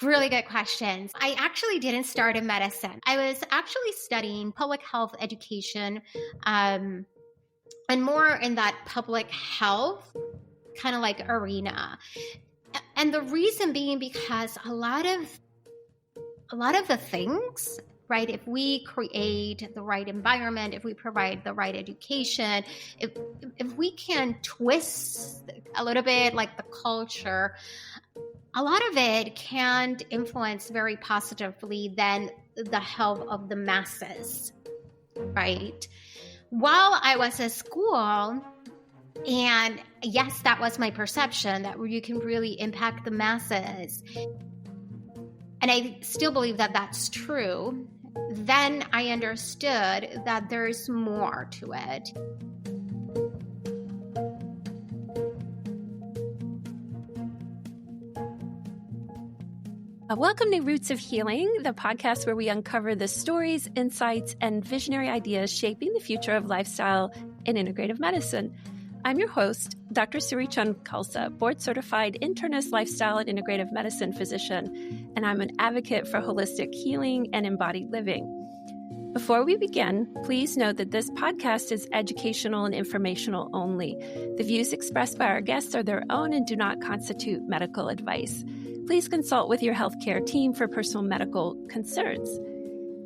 Really good questions. I actually didn't start in medicine. I was actually studying public health education, and more in that public health kind of like arena. And the reason being because a lot of the things, right? If we create the right environment, if we provide the right education, if we can twist a little bit like the culture, a lot of it can influence very positively then the health of the masses, right? While I was at school, and yes, that was my perception, that you can really impact the masses. And I still believe that that's true. Then I understood that there's more to it. Welcome to Roots of Healing, the podcast where we uncover the stories, insights, and visionary ideas shaping the future of lifestyle and integrative medicine. I'm your host, Dr. Siri Chand Khalsa, board-certified internist lifestyle and integrative medicine physician, and I'm an advocate for holistic healing and embodied living. Before we begin, please note that this podcast is educational and informational only. The views expressed by our guests are their own and do not constitute medical advice. Please consult with your healthcare team for personal medical concerns.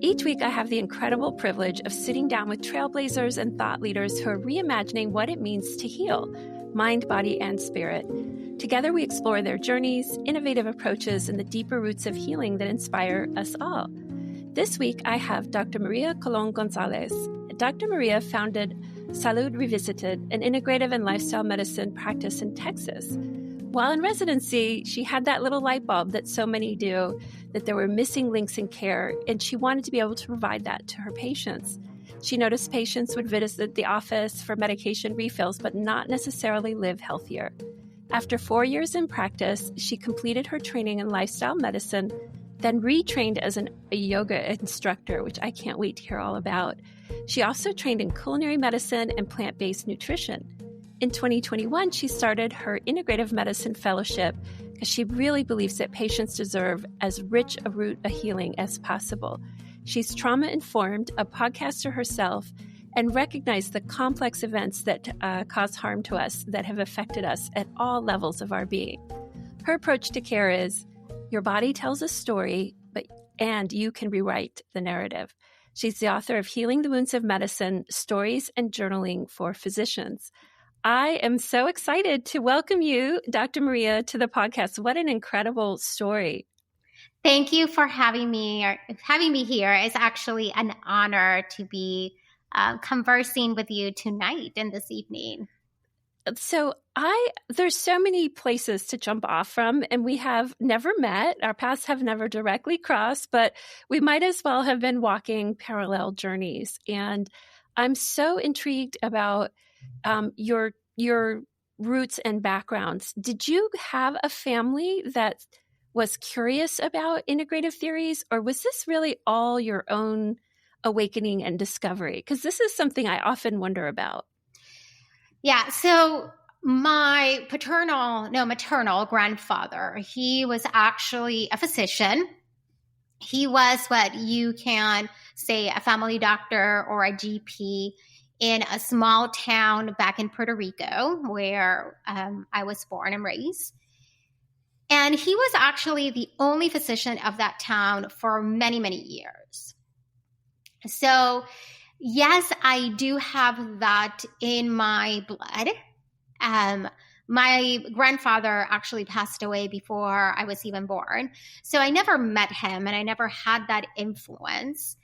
Each week, I have the incredible privilege of sitting down with trailblazers and thought leaders who are reimagining what it means to heal, mind, body, and spirit. Together, we explore their journeys, innovative approaches, and the deeper roots of healing that inspire us all. This week, I have Dr. María Colón-González. Dr. María founded saludRevisited, an integrative and lifestyle medicine practice in Texas. While in residency, she had that little light bulb that so many do, that there were missing links in care, and she wanted to be able to provide that to her patients. She noticed patients would visit the office for medication refills, but not necessarily live healthier. After 4 years in practice, she completed her training in lifestyle medicine, then retrained as a yoga instructor, which I can't wait to hear all about. She also trained in culinary medicine and plant-based nutrition. In 2021, she started her integrative medicine fellowship because she really believes that patients deserve as rich a route of healing as possible. She's trauma-informed, a podcaster herself, and recognized the complex events that cause harm to us that have affected us at all levels of our being. Her approach to care is, your body tells a story, and you can rewrite the narrative. She's the author of Healing the Wounds of Medicine, Stories and Journaling for Physicians. I am so excited to welcome you, Dr. María, to the podcast. What an incredible story. Thank you for having me here. It's actually an honor to be conversing with you tonight and this evening. So there's so many places to jump off from, and we have never met. Our paths have never directly crossed, but we might as well have been walking parallel journeys. And I'm so intrigued about your roots and backgrounds. Did you have a family that was curious about integrative theories, or was this really all your own awakening and discovery? Because this is something I often wonder about. Yeah. So my maternal grandfather, he was actually a physician. He was what you can say a family doctor or a GP in a small town back in Puerto Rico where I was born and raised. And he was actually the only physician of that town for many, many years. So yes, I do have that in my blood. My grandfather actually passed away before I was even born. So I never met him and I never had that influence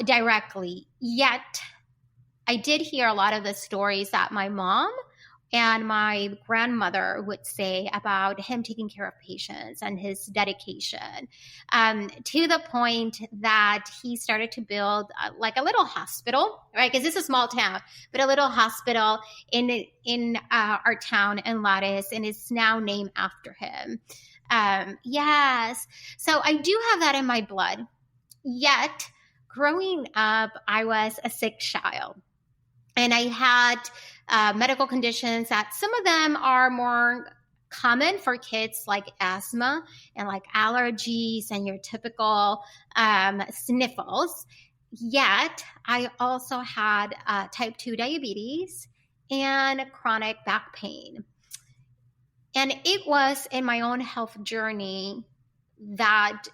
directly. Yet I did hear a lot of the stories that my mom and my grandmother would say about him taking care of patients and his dedication, to the point that he started to build like a little hospital, right? Because it's a small town, but a little hospital in our town in Lares, and it's now named after him. Yes. So I do have that in my blood. Yet growing up, I was a sick child. And I had medical conditions that some of them are more common for kids like asthma and like allergies and your typical sniffles. Yet I also had type 2 diabetes and chronic back pain. And it was in my own health journey that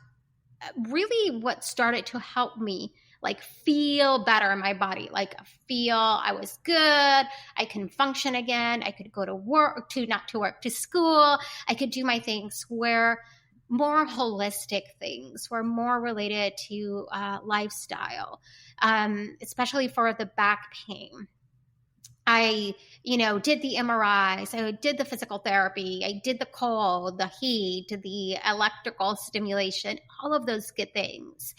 really what started to help me like feel better in my body, like feel I was good, I can function again, I could go to work, to school, I could do my things, where more holistic things were more related to lifestyle, especially for the back pain. I, did the MRIs, I did the physical therapy, I did the cold, the heat, the electrical stimulation, all of those good things.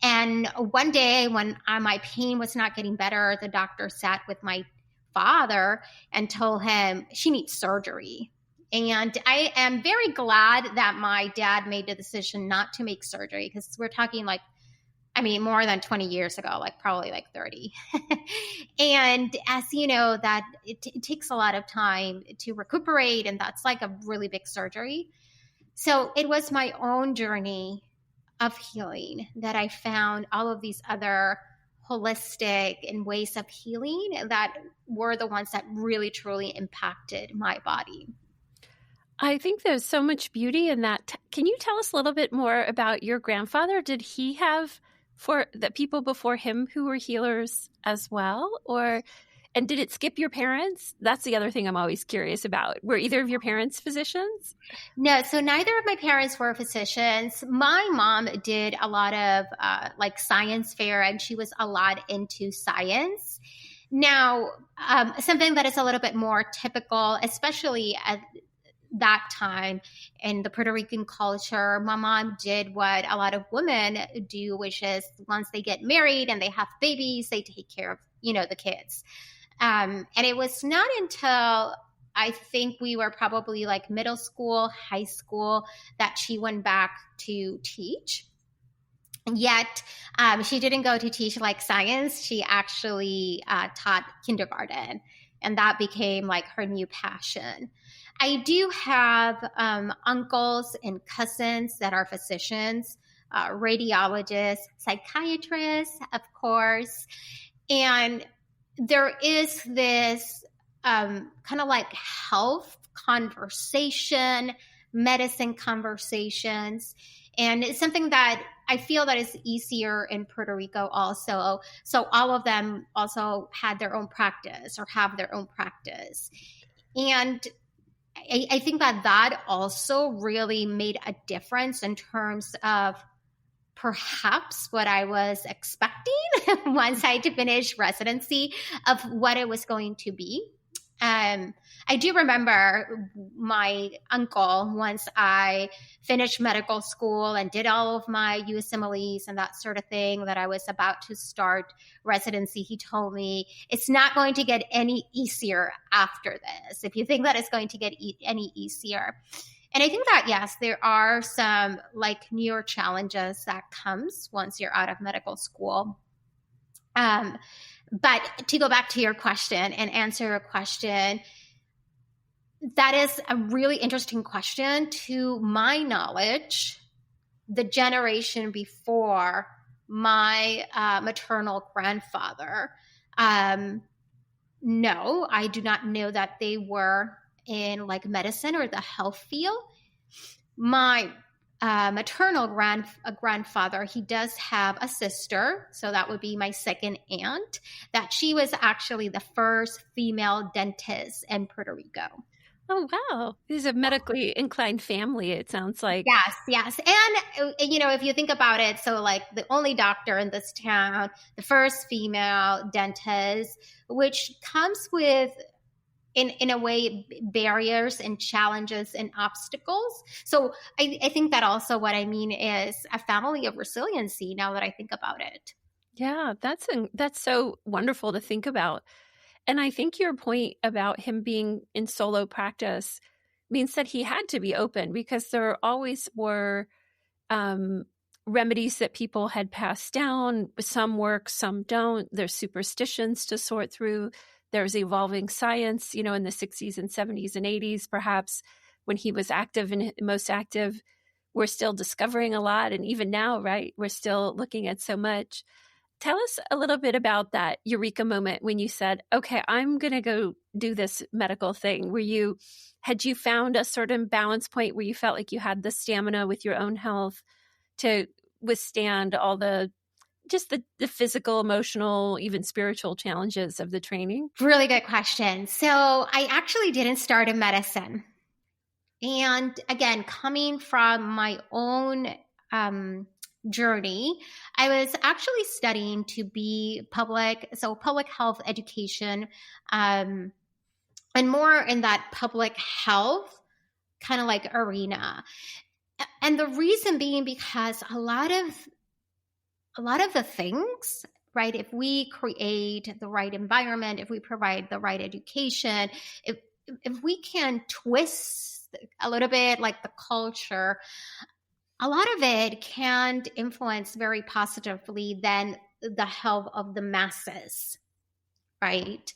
And one day when my pain was not getting better, the doctor sat with my father and told him she needs surgery. And I am very glad that my dad made the decision not to make surgery, because we're talking more than 20 years ago, probably 30. And as you know, that it takes a lot of time to recuperate, and that's like a really big surgery. So it was my own journey of healing that I found all of these other holistic and ways of healing that were the ones that really, truly impacted my body. I think there's so much beauty in that. Can you tell us a little bit more about your grandfather? Did he have for the people before him who were healers as well? And did it skip your parents? That's the other thing I'm always curious about. Were either of your parents physicians? No, so neither of my parents were physicians. My mom did a lot of science fair, and she was a lot into science. Now, something that is a little bit more typical, especially at that time in the Puerto Rican culture, my mom did what a lot of women do, which is once they get married and they have babies, they take care of, the kids. And it was not until I think we were probably middle school, high school, that she went back to teach. Yet she didn't go to teach science. She actually taught kindergarten, and that became her new passion. I do have uncles and cousins that are physicians, radiologists, psychiatrists, of course. And there is this kind of health conversation, medicine conversations. And it's something that I feel that is easier in Puerto Rico also. So all of them also had their own practice or have their own practice. And I think that also really made a difference in terms of perhaps what I was expecting once I had to finish residency of what it was going to be. I do remember my uncle, once I finished medical school and did all of my USMLEs and that sort of thing, that I was about to start residency, he told me, it's not going to get any easier after this, if you think that it's going to get any easier. And I think that, yes, there are some newer challenges that comes once you're out of medical school. But to go back to your question and answer your question, that is a really interesting question. To my knowledge, the generation before my maternal grandfather, no, I do not know that they were in medicine or the health field. My maternal grandfather, he does have a sister, so that would be my second aunt, that she was actually the first female dentist in Puerto Rico. Oh, wow. This is a medically inclined family, it sounds like. Yes. And, if you think about it, so the only doctor in this town, the first female dentist, which comes with, in a way, barriers and challenges and obstacles. So I think that also what I mean is a family of resiliency, now that I think about it. Yeah, that's so wonderful to think about. And I think your point about him being in solo practice means that he had to be open, because there always were remedies that people had passed down. Some work, some don't. There's superstitions to sort through. There's evolving science, in the 60s and 70s and 80s, perhaps when he was active and most active. We're still discovering a lot. And even now, right, we're still looking at so much. Tell us a little bit about that Eureka moment when you said, okay, I'm going to go do this medical thing. Had you found a certain balance point where you felt like you had the stamina with your own health to withstand all the physical, emotional, even spiritual challenges of the training? Really good question. So I actually didn't start in medicine. And again, coming from my own journey, I was actually studying to be public health education, and more in that public health kind of like arena. And the reason being because a lot of the things, right, if we create the right environment, if we provide the right education, if we can twist a little bit like the culture, a lot of it can influence very positively then the health of the masses, right?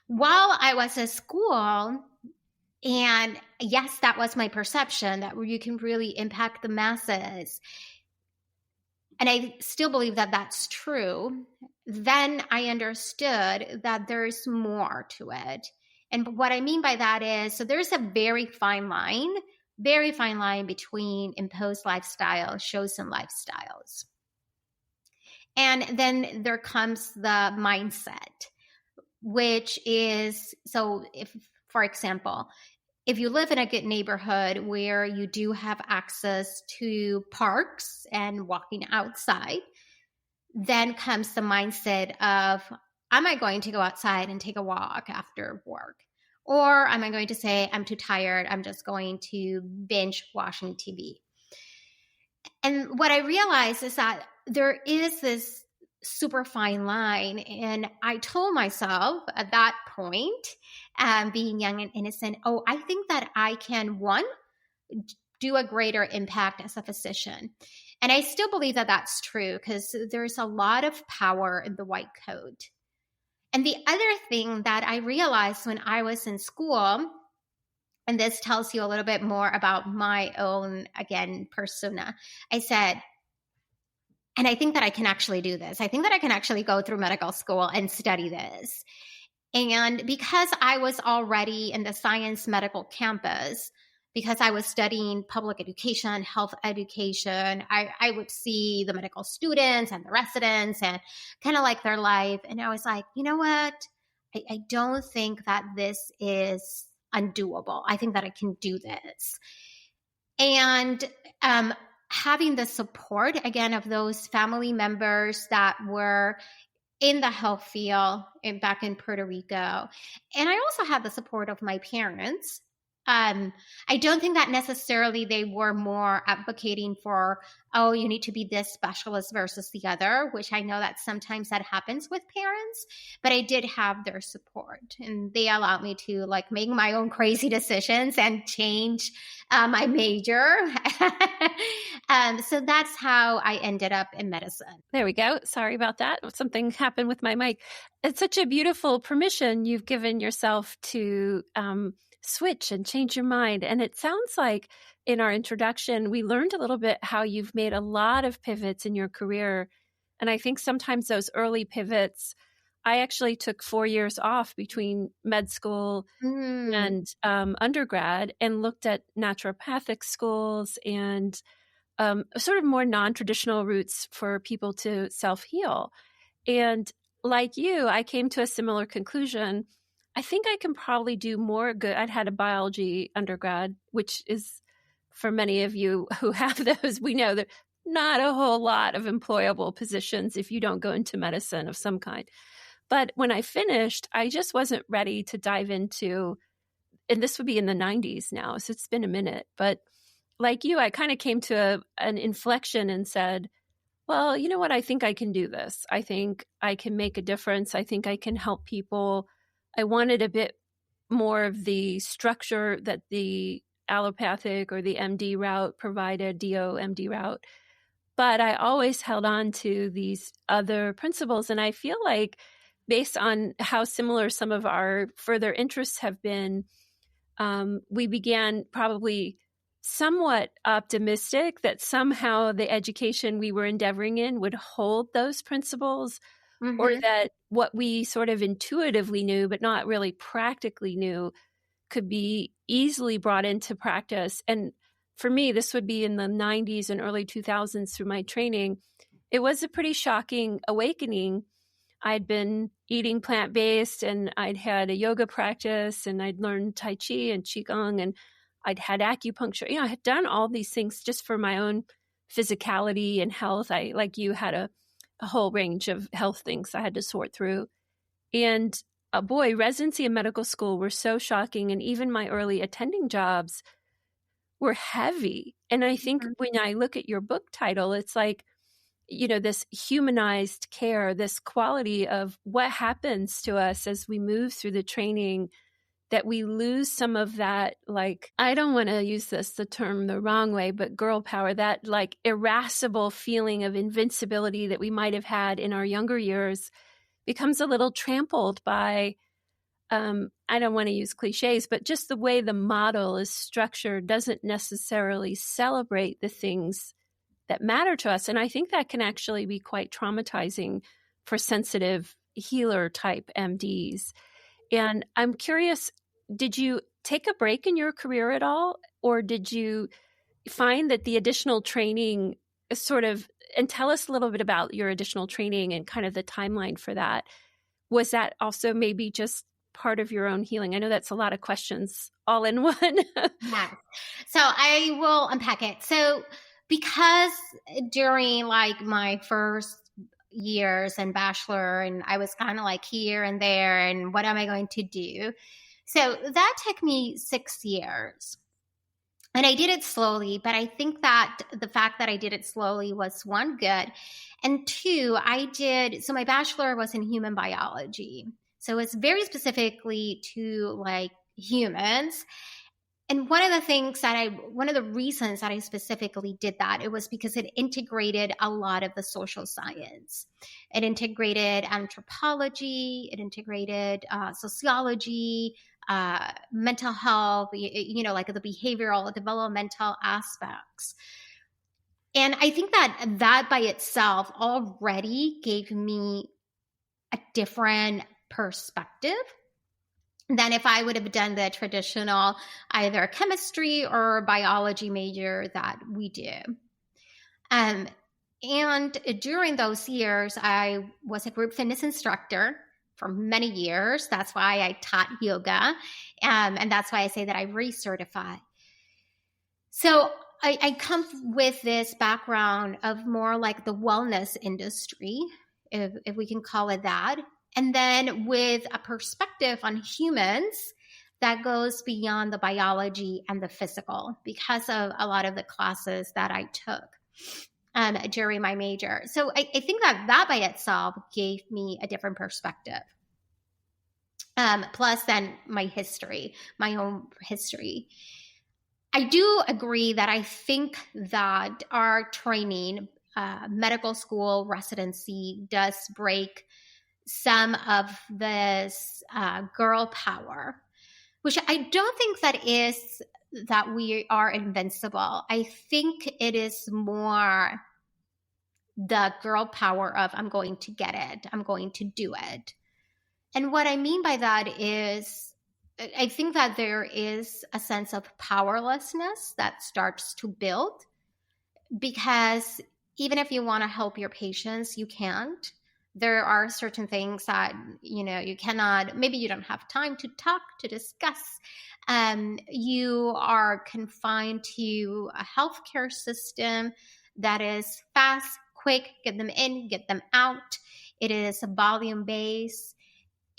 While I was at school, and yes, that was my perception, that you can really impact the masses. And I still believe that that's true. Then I understood that there's more to it. And what I mean by that is, so there's a very fine line between imposed lifestyle, chosen lifestyles. And then there comes the mindset, which is, so if, for example, if you live in a good neighborhood where you do have access to parks and walking outside, then comes the mindset of, am I going to go outside and take a walk after work? Or am I going to say, I'm too tired, I'm just going to binge watching TV? And what I realized is that there is this super fine line. And I told myself at that point, being young and innocent, I think that I can, one, do a greater impact as a physician. And I still believe that that's true because there's a lot of power in the white coat. And the other thing that I realized when I was in school, and this tells you a little bit more about my own, again, persona, I said, and I think that I can actually do this. I think that I can actually go through medical school and study this. And because I was already in the science medical campus, because I was studying public education, health education, I would see the medical students and the residents and kind of like their life. And I was like, you know what? I don't think that this is undoable. I think that I can do this. And having the support, again, of those family members that were in the health field back in Puerto Rico. And I also had the support of my parents. I don't think that necessarily they were more advocating for, you need to be this specialist versus the other, which I know that sometimes that happens with parents, but I did have their support and they allowed me to like make my own crazy decisions and change my major. So that's how I ended up in medicine. There we go. Sorry about that. Something happened with my mic. It's such a beautiful permission you've given yourself to switch and change your mind. And it sounds like in our introduction, we learned a little bit how you've made a lot of pivots in your career. And I think sometimes those early pivots, I actually took 4 years off between med school and undergrad and looked at naturopathic schools and sort of more non-traditional routes for people to self-heal. And like you, I came to a similar conclusion. I think I can probably do more good. I'd had a biology undergrad, which is, for many of you who have those, we know that not a whole lot of employable positions if you don't go into medicine of some kind. But when I finished, I just wasn't ready to dive into, and this would be in the 90s now, so it's been a minute. But like you, I kind of came to an inflection and said, well, you know what? I think I can do this. I think I can make a difference. I think I can help people. I wanted a bit more of the structure that the allopathic or the MD route provided, DO-MD route. But I always held on to these other principles. And I feel like based on how similar some of our further interests have been, we began probably somewhat optimistic that somehow the education we were endeavoring in would hold those principles, or that what we sort of intuitively knew, but not really practically knew, could be easily brought into practice. And for me, this would be in the 90s and early 2000s through my training. It was a pretty shocking awakening. I'd been eating plant-based, and I'd had a yoga practice, and I'd learned Tai Chi and Qigong, and I'd had acupuncture. I had done all these things just for my own physicality and health. I, like you, had a whole range of health things I had to sort through. And boy, residency and medical school were so shocking. And even my early attending jobs were heavy. And I think when I look at your book title, it's like, this humanized care, this quality of what happens to us as we move through the training, that we lose some of that, like, I don't want to use the term the wrong way, but girl power, that like irascible feeling of invincibility that we might have had in our younger years becomes a little trampled by, I don't want to use cliches, but just the way the model is structured doesn't necessarily celebrate the things that matter to us. And I think that can actually be quite traumatizing for sensitive healer type MDs. And I'm curious, did you take a break in your career at all? Or did you find that the additional training and tell us a little bit about your additional training and kind of the timeline for that. Was that also maybe just part of your own healing? I know that's a lot of questions all in one. Yes. So I will unpack it. So because during like my first years and bachelor, and I was kind of like here and there, and what am I going to do? So that took me 6 years. And I did it slowly, but I think that the fact that I did it slowly was, one, good. And two, so my bachelor was in human biology. So it's very specifically to like humans. And one of the reasons that I specifically did that, it was because it integrated a lot of the social science. It integrated anthropology, it integrated sociology, mental health, like the behavioral, developmental aspects. And I think that by itself already gave me a different perspective than if I would have done the traditional either chemistry or biology major that we do. And during those years, I was a group fitness instructor for many years. That's why I taught yoga. And that's why I say that I recertified. So I come with this background of more like the wellness industry, if we can call it that. And then with a perspective on humans that goes beyond the biology and the physical, because of a lot of the classes that I took during my major. So I think that by itself gave me a different perspective. Plus then my own history. I do agree that I think that our training, medical school residency, does break some of this girl power, which I don't think that we are invincible. I think it is more the girl power of I'm going to get it, I'm going to do it. And what I mean by that is I think that there is a sense of powerlessness that starts to build, because even if you want to help your patients, you can't. There are certain things that, you cannot, maybe you don't have time to talk, to discuss. You are confined to a healthcare system that is fast, quick, get them in, get them out. It is volume-based.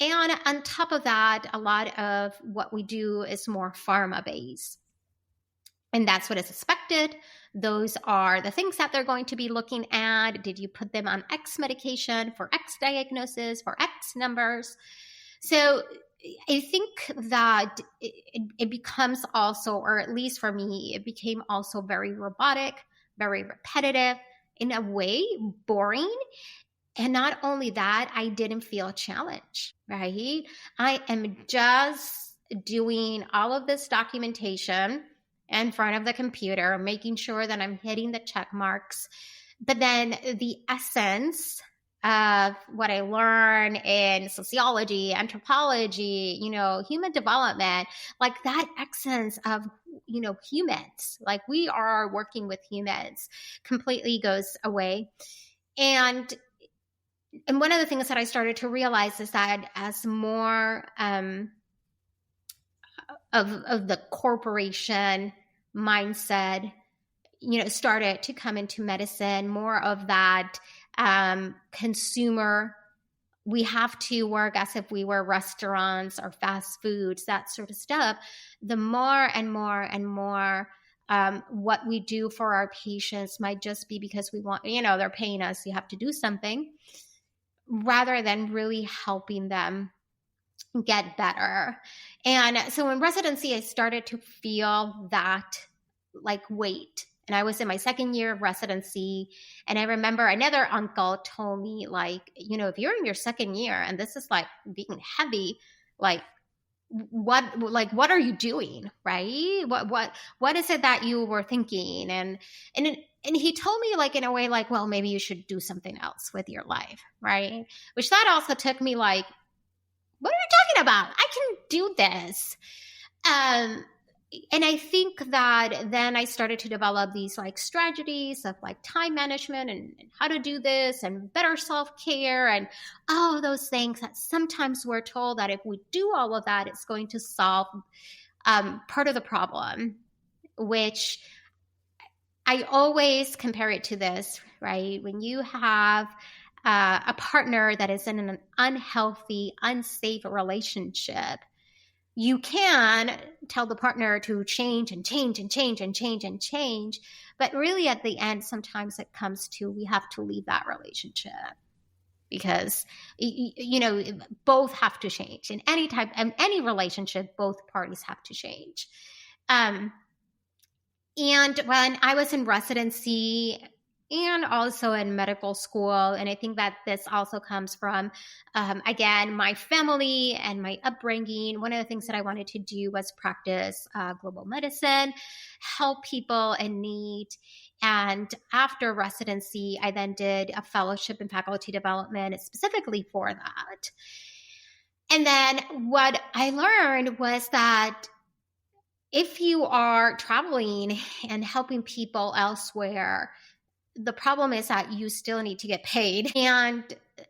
And on top of that, a lot of what we do is more pharma-based. And that's what is expected. Those are the things that they're going to be looking at. Did you put them on X medication for X diagnosis, for X numbers? So I think that it becomes also, or at least for me, it became also very robotic, very repetitive, in a way, boring. And not only that, I didn't feel a challenge, right? I am just doing all of this documentation in front of the computer, making sure that I'm hitting the check marks. But then the essence of what I learn in sociology, anthropology, human development, like that essence of, humans, like we are working with humans, completely goes away. And one of the things that I started to realize is that as more of the corporation mindset, started to come into medicine, more of that consumer, we have to work as if we were restaurants or fast foods, that sort of stuff, the more and more and more what we do for our patients might just be because we want, they're paying us, you have to do something, rather than really helping them get better. And so in residency, I started to feel that like weight. And I was in my second year of residency. And I remember another uncle told me, like, if you're in your second year and this is like being heavy, like, what are you doing? Right? What is it that you were thinking? And he told me, like, in a way, like, well, maybe you should do something else with your life. Right. Which that also took me like, what are you talking about? I can do this. And I think that then I started to develop these like strategies of like time management and how to do this and better self-care and all of those things that sometimes we're told that if we do all of that, it's going to solve part of the problem, which I always compare it to this, right? When you have a partner that is in an unhealthy, unsafe relationship, you can tell the partner to change and change and change and change and change. But really at the end, sometimes it comes to, we have to leave that relationship because, both have to change. In any relationship, both parties have to change. And when I was in residency and also in medical school, and I think that this also comes from, again, my family and my upbringing. One of the things that I wanted to do was practice global medicine, help people in need. And after residency, I then did a fellowship in faculty development specifically for that. And then what I learned was that if you are traveling and helping people elsewhere, the problem is that you still need to get paid. And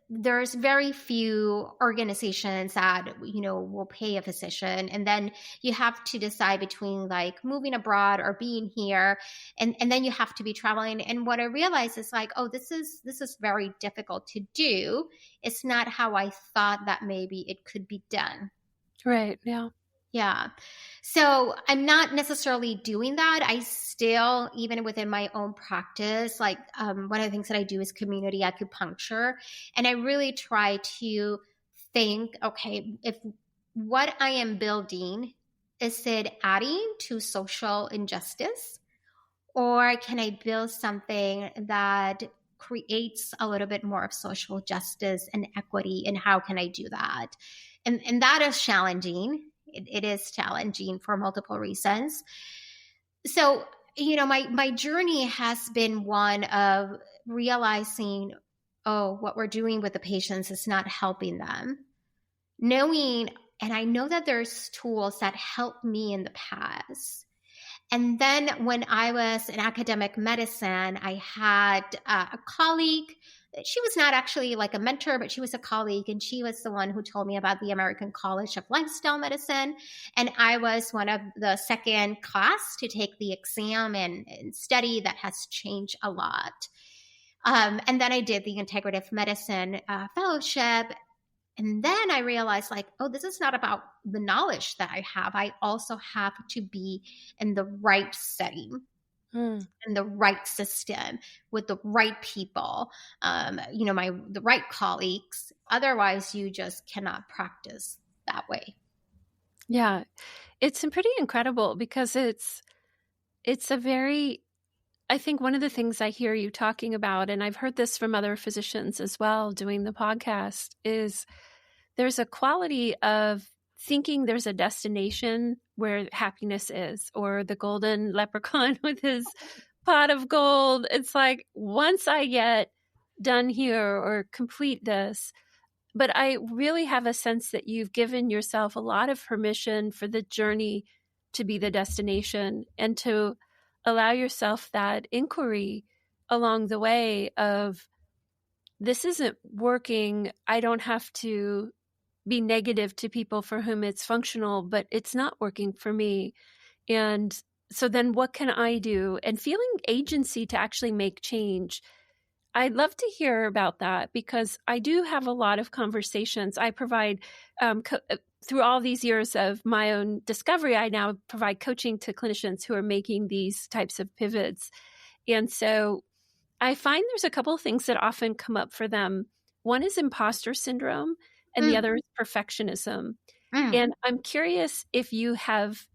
there's very few organizations that, will pay a physician. And then you have to decide between like moving abroad or being here. And then you have to be traveling. And what I realized is like, oh, this is very difficult to do. It's not how I thought that maybe it could be done. Right. Yeah. Yeah. So I'm not necessarily doing that. I still, even within my own practice, like one of the things that I do is community acupuncture. And I really try to think, okay, if what I am building, is it adding to social injustice? Or can I build something that creates a little bit more of social justice and equity? And how can I do that? And that is challenging. It is challenging for multiple reasons. So, my journey has been one of realizing, oh, what we're doing with the patients is not helping them. Knowing, and I know that there's tools that helped me in the past. And then when I was in academic medicine, I had a colleague. She was not actually like a mentor, but she was a colleague. And she was the one who told me about the American College of Lifestyle Medicine. And I was one of the second class to take the exam and study. That has changed a lot. And then I did the Integrative Medicine fellowship. And then I realized like, oh, this is not about the knowledge that I have. I also have to be in the right setting. In the right system with the right people, the right colleagues. Otherwise, you just cannot practice that way. Yeah, it's pretty incredible because it's a very, I think one of the things I hear you talking about, and I've heard this from other physicians as well doing the podcast, is there's a quality of thinking there's a destination where happiness is, or the golden leprechaun with his pot of gold. It's like, once I get done here or complete this, but I really have a sense that you've given yourself a lot of permission for the journey to be the destination, and to allow yourself that inquiry along the way of, this isn't working. I don't have to be negative to people for whom it's functional, but it's not working for me. And so then what can I do? And feeling agency to actually make change. I'd love to hear about that, because I do have a lot of conversations. I provide, through all these years of my own discovery, I now provide coaching to clinicians who are making these types of pivots. And so I find there's a couple of things that often come up for them. One is imposter syndrome, and the other is perfectionism. And I'm curious if you have,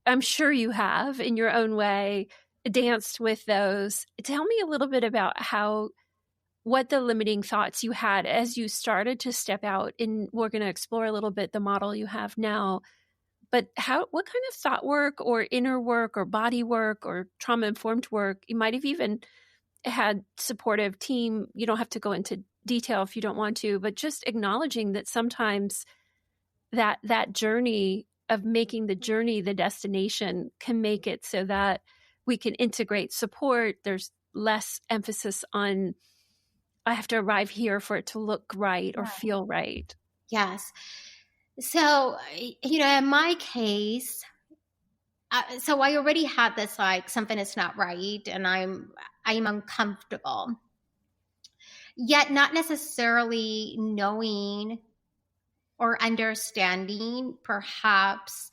I'm sure you have in your own way, danced with those. Tell me a little bit about what the limiting thoughts you had as you started to step out. And we're going to explore a little bit the model you have now. But what kind of thought work or inner work or body work or trauma-informed work, you might have even had supportive team. You don't have to go into detail if you don't want to, but just acknowledging that sometimes that journey of making the journey the destination can make it so that we can integrate support. There's less emphasis on, I have to arrive here for it to look right or feel right. Yes. So, in my case, so I already had this, like, something is not right and I'm uncomfortable, yet not necessarily knowing or understanding perhaps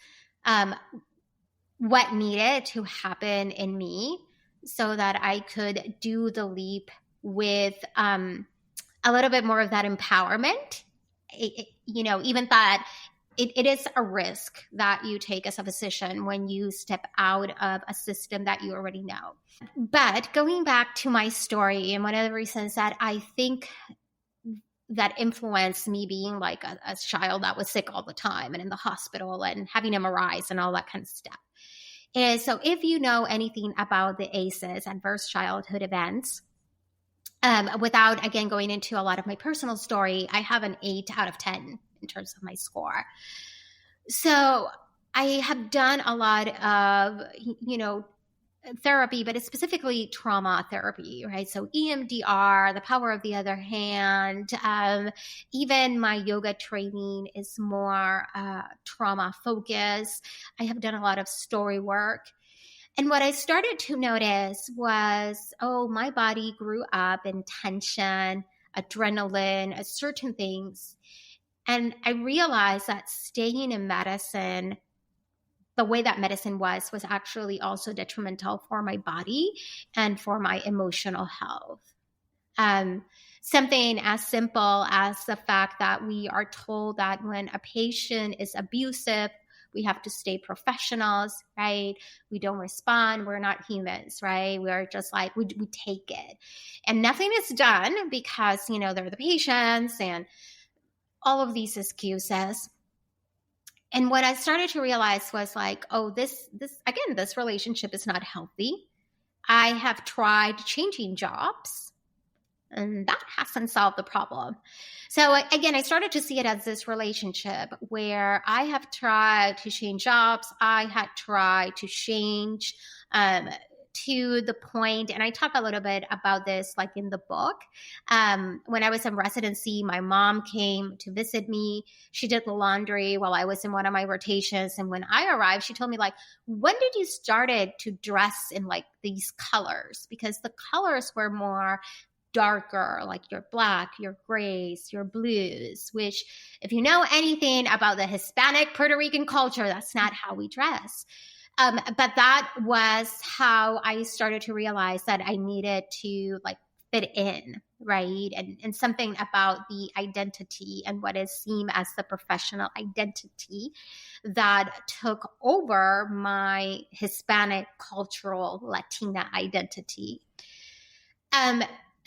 what needed to happen in me so that I could do the leap with a little bit more of that empowerment. Even that it is a risk that you take as a physician when you step out of a system that you already know. But going back to my story, and one of the reasons that I think that influenced me being like a child that was sick all the time and in the hospital and having MRIs and all that kind of stuff is, so if you know anything about the ACEs, adverse childhood events, without, again, going into a lot of my personal story, I have an 8 out of 10 in terms of my score. So I have done a lot of, therapy, but it's specifically trauma therapy, right? So EMDR, the power of the other hand, even my yoga training is more trauma focused. I have done a lot of story work. And what I started to notice was, my body grew up in tension, adrenaline, certain things. And I realized that staying in medicine, the way that medicine was actually also detrimental for my body and for my emotional health. Something as simple as the fact that we are told that when a patient is abusive, we have to stay professionals, right? We don't respond. We're not humans, right? We're just like, we take it. And nothing is done because, they're the patients and all of these excuses. And what I started to realize was like, this relationship is not healthy. I have tried changing jobs, and that hasn't solved the problem. So again, I started to see it as this relationship where I have tried to change jobs. I had tried to change to the point, and I talk a little bit about this like in the book. When I was in residency, my mom came to visit me. She did the laundry while I was in one of my rotations. And when I arrived, she told me, like, when did you started to dress in like these colors? Because the colors were more darker, like your black, your grays, your blues, which if you know anything about the Hispanic Puerto Rican culture, that's not how we dress. But that was how I started to realize that I needed to like fit in, right? And something about the identity and what is seen as the professional identity that took over my Hispanic cultural Latina identity.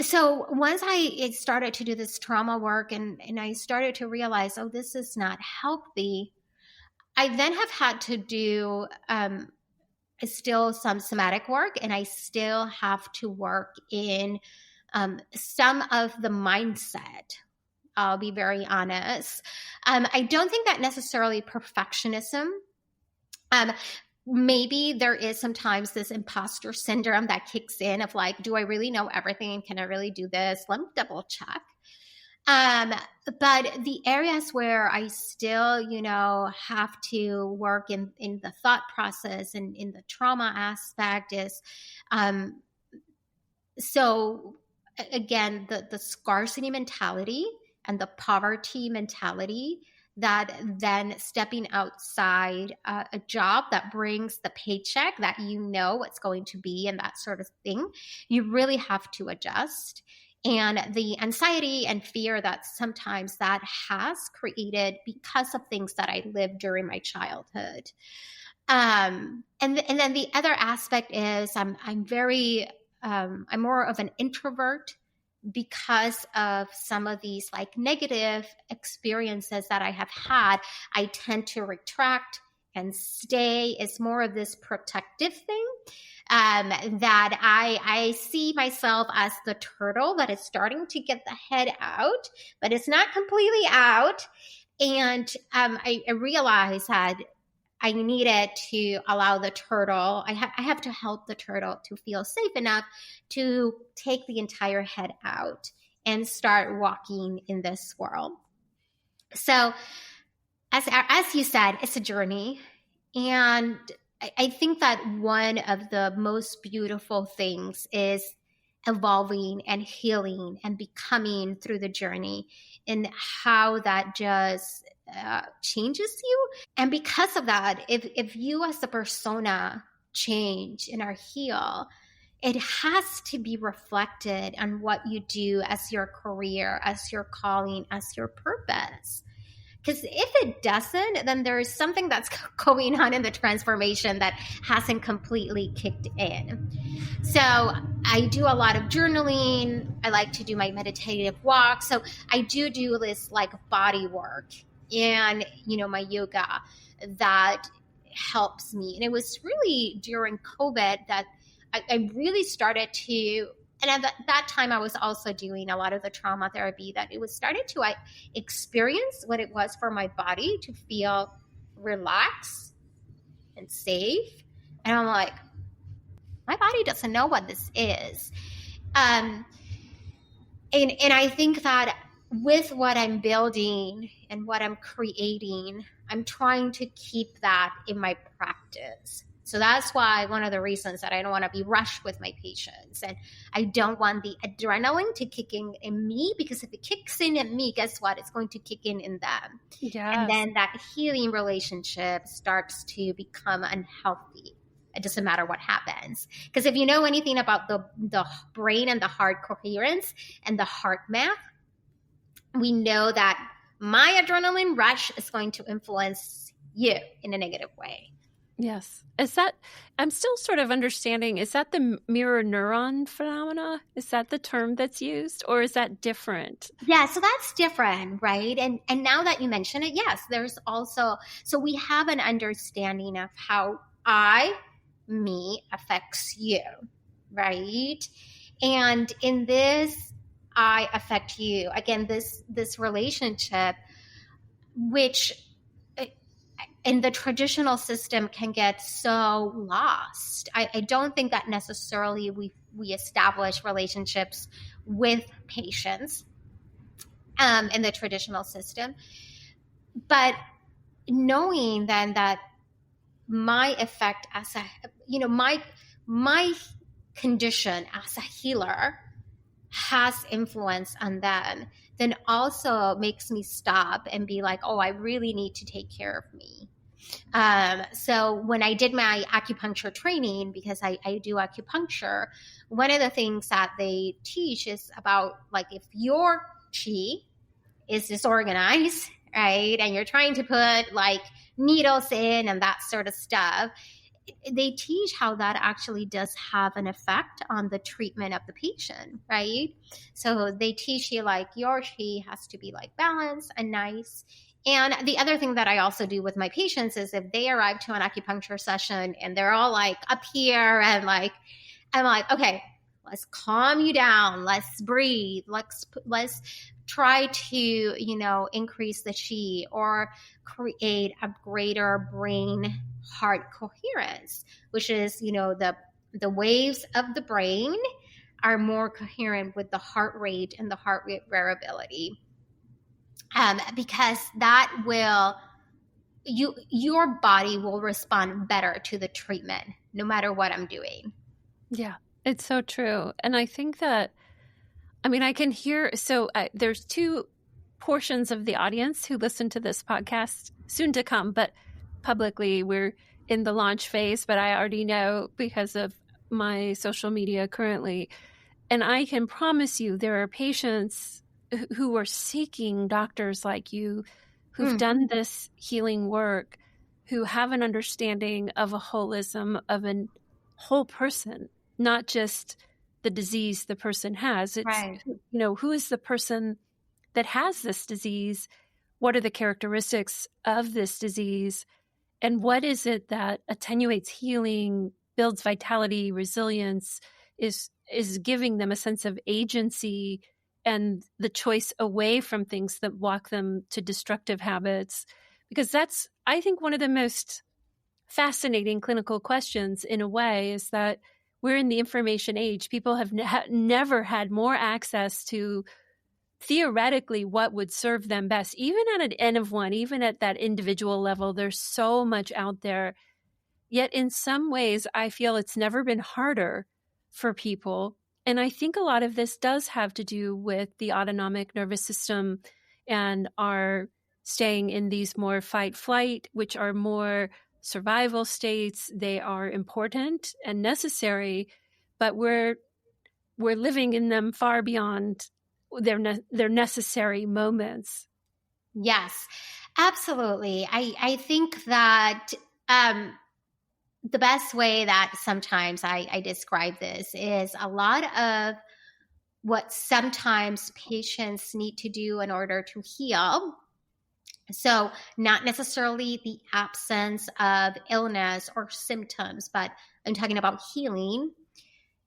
So once I started to do this trauma work and I started to realize, this is not healthy, I then have had to do still some somatic work, and I still have to work in some of the mindset. I'll be very honest. I don't think that necessarily perfectionism. Maybe there is sometimes this imposter syndrome that kicks in of like, do I really know everything? Can I really do this? Let me double check. But the areas where I still, have to work in the thought process and in the trauma aspect is, so again, the scarcity mentality and the poverty mentality, that then stepping outside a job that brings the paycheck that what's going to be and that sort of thing, you really have to adjust. And the anxiety and fear that sometimes that has created because of things that I lived during my childhood. And then the other aspect is I'm more of an introvert because of some of these like negative experiences that I have had. I tend to retract and stay. It's more of this protective thing. That I see myself as the turtle that is starting to get the head out, but it's not completely out. And I realized that I needed to allow the turtle, I have to help the turtle to feel safe enough to take the entire head out and start walking in this world. So as you said, it's a journey. And I think that one of the most beautiful things is evolving and healing and becoming through the journey, and how that just changes you. And because of that, if you as a persona change and are heal, it has to be reflected on what you do as your career, as your calling, as your purpose. Because if it doesn't, then there is something that's going on in the transformation that hasn't completely kicked in. So I do a lot of journaling. I like to do my meditative walks. So I do this like body work and, my yoga that helps me. And it was really during COVID that I really started to, and at that time, I was also doing a lot of the trauma therapy, that it was starting to experience what it was for my body to feel relaxed and safe. And I'm like, my body doesn't know what this is. And I think that with what I'm building and what I'm creating, I'm trying to keep that in my practice. So that's why one of the reasons that I don't want to be rushed with my patients, and I don't want the adrenaline to kick in me, because if it kicks in me, guess what? It's going to kick in them. Yes. And then that healing relationship starts to become unhealthy. It doesn't matter what happens. Because if you know anything about the brain and the heart coherence and the heart math, we know that my adrenaline rush is going to influence you in a negative way. Yes. Is that, I'm still sort of understanding, is that the mirror neuron phenomena? Is that the term that's used, or is that different? Yeah, so that's different, right? And now that you mention it, yes, there's also, so we have an understanding of how me affects you, right? And in this I affect you, again, this relationship, which in the traditional system can get so lost. I don't think that necessarily we establish relationships with patients in the traditional system. But knowing then that my effect as my condition as a healer has influence on them, then also makes me stop and be like, oh, I really need to take care of me. So when I did my acupuncture training, because I do acupuncture, one of the things that they teach is about, like, if your chi is disorganized, right, and you're trying to put like needles in and that sort of stuff, they teach how that actually does have an effect on the treatment of the patient, right? So they teach you like your chi has to be like balanced and nice. And the other thing that I also do with my patients is if they arrive to an acupuncture session and they're all like up here and like, I'm like, okay, let's calm you down. Let's breathe. Let's try to, increase the chi or create a greater brain heart coherence, which is, the waves of the brain are more coherent with the heart rate and the heart rate variability. Because that will, your body will respond better to the treatment, no matter what I'm doing. Yeah, it's so true. And I think that, I can hear, there's two portions of the audience who listen to this podcast soon to come, but publicly we're in the launch phase, but I already know because of my social media currently. And I can promise you there are patients who are seeking doctors like you who've done this healing work, who have an understanding of a holism of a whole person, not just the disease the person has. It's, right. Who is the person that has this disease? What are the characteristics of this disease? And what is it that attenuates healing, builds vitality, resilience, is giving them a sense of agency and the choice away from things that walk them to destructive habits? Because that's, I think, one of the most fascinating clinical questions in a way, is that we're in the information age. People have never had more access to theoretically what would serve them best, even at an N of one, even at that individual level. There's so much out there. Yet in some ways, I feel it's never been harder for people. And I think a lot of this does have to do with the autonomic nervous system and our staying in these more fight-flight, which are more survival states. They are important and necessary, but we're living in them far beyond their necessary moments. Yes, absolutely. I think that the best way that sometimes I describe this is a lot of what sometimes patients need to do in order to heal. So not necessarily the absence of illness or symptoms, but I'm talking about healing,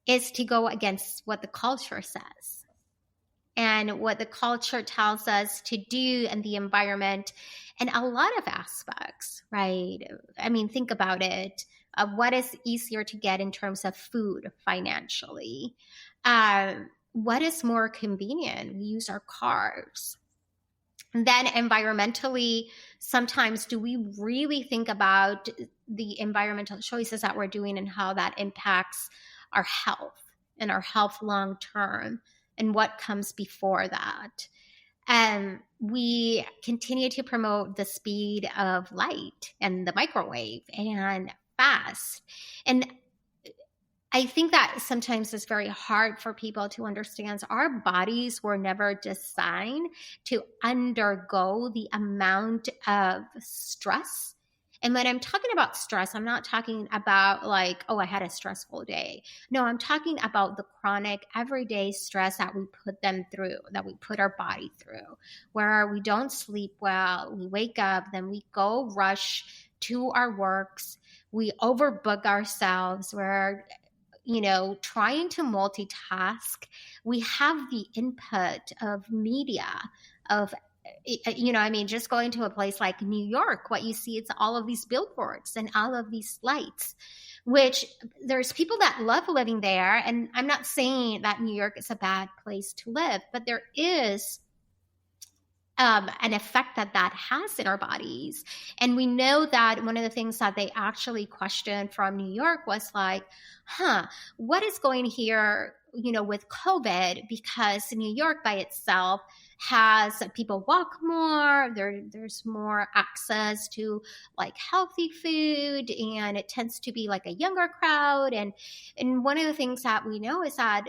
is to go against what the culture says and what the culture tells us to do and the environment and a lot of aspects, right? Think about it. What is easier to get in terms of food financially? What is more convenient? We use our cars. And then environmentally, sometimes do we really think about the environmental choices that we're doing and how that impacts our health and our health long term and what comes before that? We continue to promote the speed of light and the microwave and fast. And I think that sometimes it's very hard for people to understand our bodies were never designed to undergo the amount of stress. And when I'm talking about stress, I'm not talking about like, oh, I had a stressful day. No, I'm talking about the chronic everyday stress that we put them through, that we put our body through, where we don't sleep well, we wake up, then we go rush to our works, we overbook ourselves, we're trying to multitask. We have the input of media, of, just going to a place like New York, what you see, it's all of these billboards and all of these lights, which there's people that love living there. And I'm not saying that New York is a bad place to live, but there is an effect that has in our bodies. And we know that one of the things that they actually questioned from New York was like, what is going here, with COVID? Because New York by itself has people walk more, there's more access to like healthy food, and it tends to be like a younger crowd. And one of the things that we know is that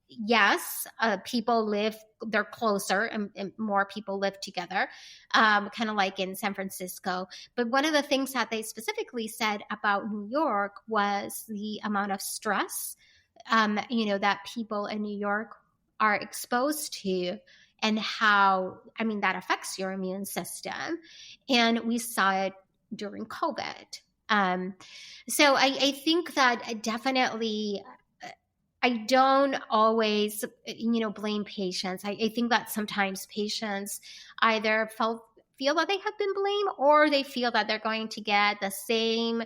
yes, people live, they're closer and more people live together, kind of like in San Francisco. But one of the things that they specifically said about New York was the amount of stress, that people in New York are exposed to. and how, that affects your immune system. And we saw it during COVID. So I think that definitely, I don't always, blame patients. I think that sometimes patients either feel that they have been blamed, or they feel that they're going to get the same,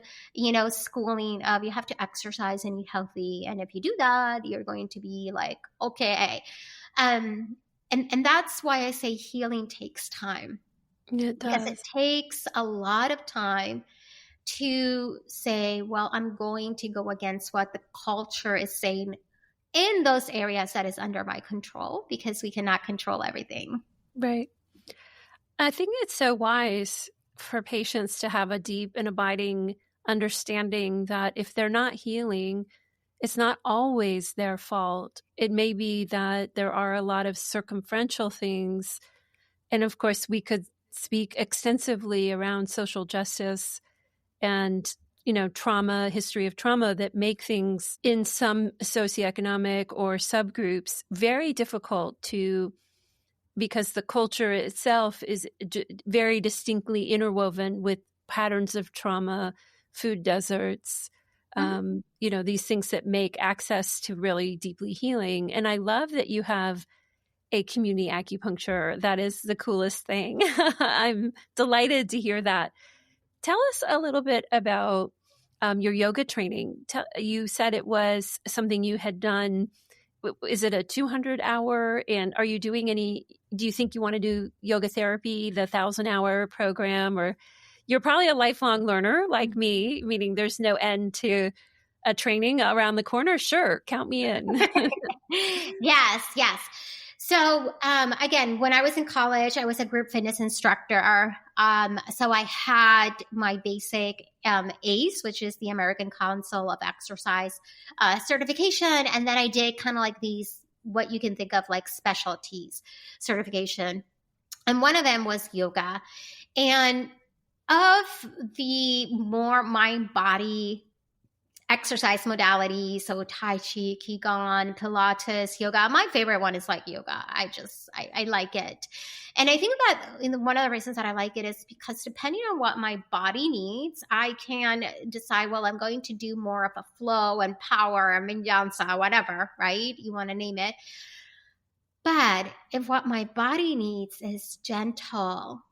schooling of you have to exercise and eat healthy. And if you do that, you're going to be like, okay. And that's why I say healing takes time. It does. Because it takes a lot of time to say, well, I'm going to go against what the culture is saying in those areas that is under my control, because we cannot control everything. Right. I think it's so wise for patients to have a deep and abiding understanding that if they're not healing, it's not always their fault. It may be that there are a lot of circumferential things. And of course, we could speak extensively around social justice and, trauma, history of trauma, that make things in some socioeconomic or subgroups very difficult because the culture itself is very distinctly interwoven with patterns of trauma, food deserts, these things that make access to really deeply healing. And I love that you have a community acupuncture. That is the coolest thing. I'm delighted to hear that. Tell us a little bit about your yoga training. You said it was something you had done. Is it a 200-hour? And are you doing do you think you want to do yoga therapy, the 1,000-hour program? Or you're probably a lifelong learner like me, meaning there's no end to a training around the corner. Sure, count me in. Yes. So again, when I was in college, I was a group fitness instructor. So I had my basic ACE, which is the American Council of Exercise certification. And then I did kind of like these, what you can think of like specialties certification. And one of them was yoga. And of the more mind-body exercise modalities, so Tai Chi, Qigong, Pilates, yoga. My favorite one is like yoga. I like it. And I think that one of the reasons that I like it is because depending on what my body needs, I can decide, well, I'm going to do more of a flow and power and vinyasa, whatever, right? You want to name it. But if what my body needs is gentle,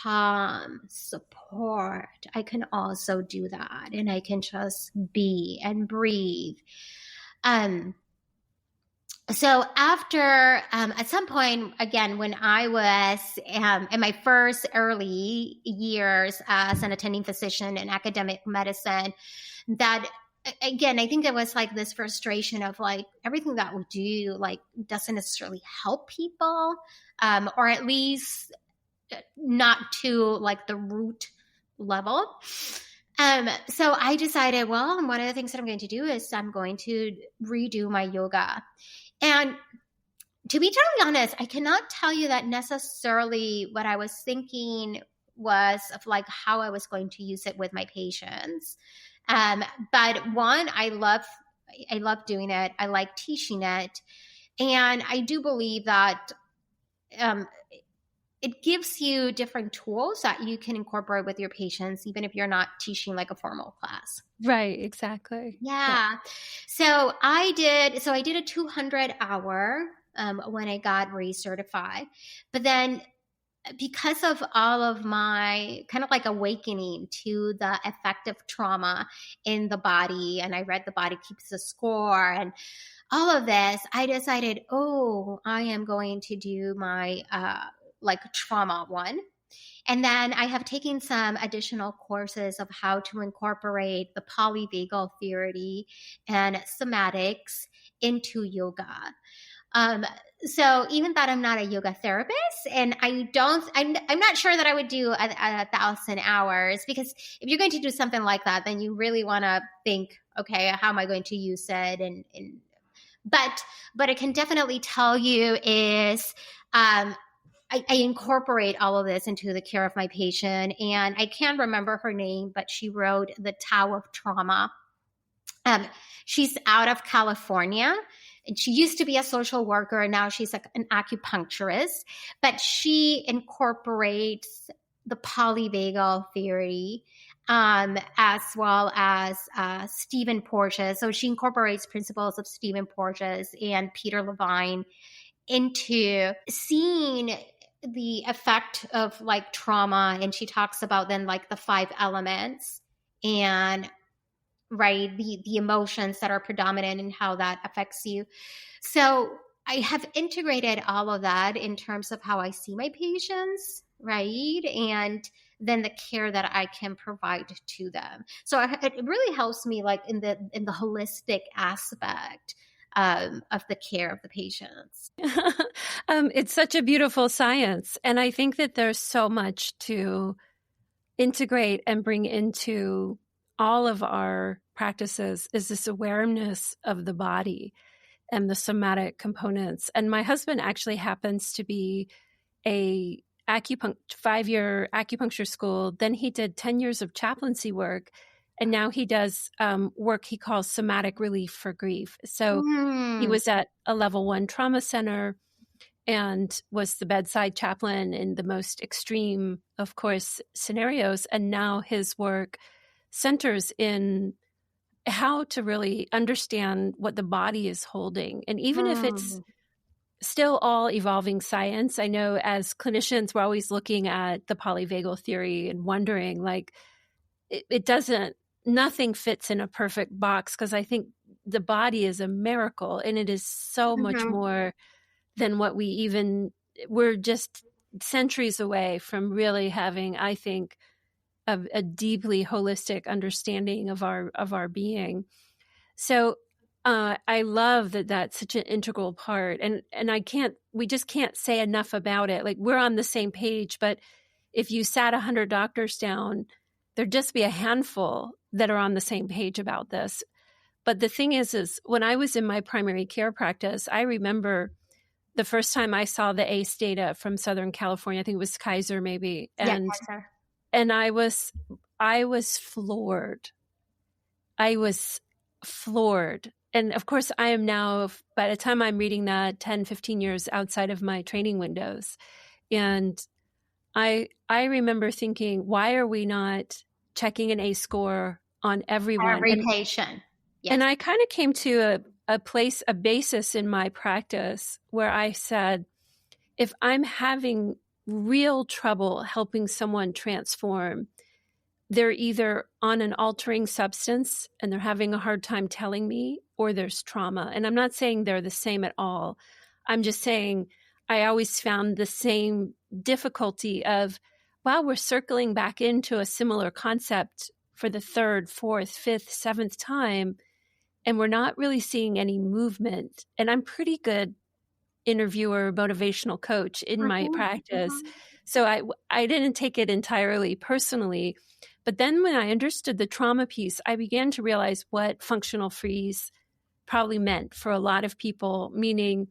calm, support, I can also do that. And I can just be and breathe. So after, at some point, again, when I was in my first early years as an attending physician in academic medicine, that again, I think it was like this frustration of like everything that we do, like doesn't necessarily help people, or at least not to like the root level. So I decided, well, one of the things that I'm going to do is I'm going to redo my yoga. And to be totally honest, I cannot tell you that necessarily what I was thinking was of like how I was going to use it with my patients. But one, I love doing it. I like teaching it. And I do believe that it gives you different tools that you can incorporate with your patients, even if you're not teaching like a formal class. Right, exactly. Yeah. So I did a 200-hour when I got recertified. But then because of all of my kind of like awakening to the effect of trauma in the body, and I read The Body Keeps the Score and all of this, I decided, I am going to do my like trauma one. And then I have taken some additional courses of how to incorporate the polyvagal theory and somatics into yoga. So even that I'm not a yoga therapist, and I'm not sure that I would do 1,000 hours, because if you're going to do something like that, then you really want to think, okay, how am I going to use it? But I can definitely tell you is, I incorporate all of this into the care of my patient, and I can't remember her name, but she wrote The Tao of Trauma. She's out of California. and she used to be a social worker, and now she's like an acupuncturist, but she incorporates the polyvagal theory, as well as Stephen Porges. So she incorporates principles of Stephen Porges and Peter Levine into seeing the effect of like trauma. And she talks about then like the 5 elements and right, the emotions that are predominant and how that affects you. So I have integrated all of that in terms of how I see my patients, right? And then the care that I can provide to them. So it really helps me like in the holistic aspect of the care of the patients. It's such a beautiful science. And I think that there's so much to integrate and bring into all of our practices is this awareness of the body and the somatic components. And my husband actually happens to be a 5-year acupuncture school. Then he did 10 years of chaplaincy work. And now he does work he calls somatic relief for grief. So he was at a level 1 trauma center and was the bedside chaplain in the most extreme, of course, scenarios. And now his work centers in how to really understand what the body is holding. And even if it's still all evolving science, I know as clinicians, we're always looking at the polyvagal theory and wondering, like, nothing fits in a perfect box, because I think the body is a miracle and it is so much more than what we're just centuries away from really having, I think, a deeply holistic understanding of our being. So I love that that's such an integral part, and we just can't say enough about it. Like, we're on the same page, but if you sat 100 doctors down, there'd just be a handful that are on the same page about this. But the thing is when I was in my primary care practice, I remember the first time I saw the ACE data from Southern California. I think it was Kaiser maybe. And I was floored. I was floored. And of course, I am now, by the time I'm reading that, 10, 15 years outside of my training windows. And I remember thinking, why are we not checking an ACE score on everyone? Every patient. Yes. And I kind of came to a basis in my practice where I said, if I'm having real trouble helping someone transform, they're either on an altering substance and they're having a hard time telling me, or there's trauma. And I'm not saying they're the same at all. I'm just saying I always found the same difficulty of, wow, we're circling back into a similar concept for the 3rd, 4th, 5th, 7th time, and we're not really seeing any movement. And I'm pretty good interviewer, motivational coach in my practice. So I didn't take it entirely personally. But then when I understood the trauma piece, I began to realize what functional freeze probably meant for a lot of people, meaning